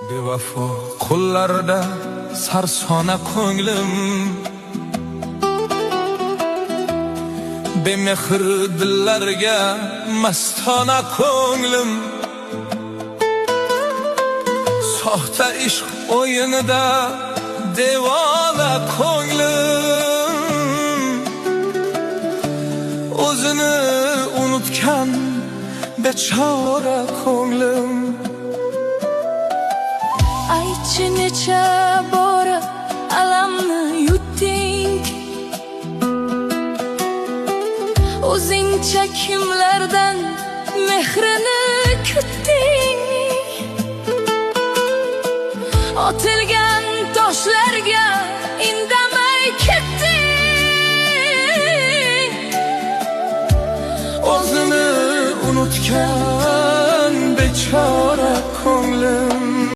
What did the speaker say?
Bevafo qo'llarida sarsona ko'nglim, bemehr dillarga mastona ko'nglim, soxta ishq o'yinida devona ko'nglim, o'zini unutgan bechora ko'nglim. Aychi necha bora alamni yutding, o'zingcha kimlardan mehrini kutding. Otilgan toshlarga indamay ketding, O'zini unutgan bechora ko'nglim.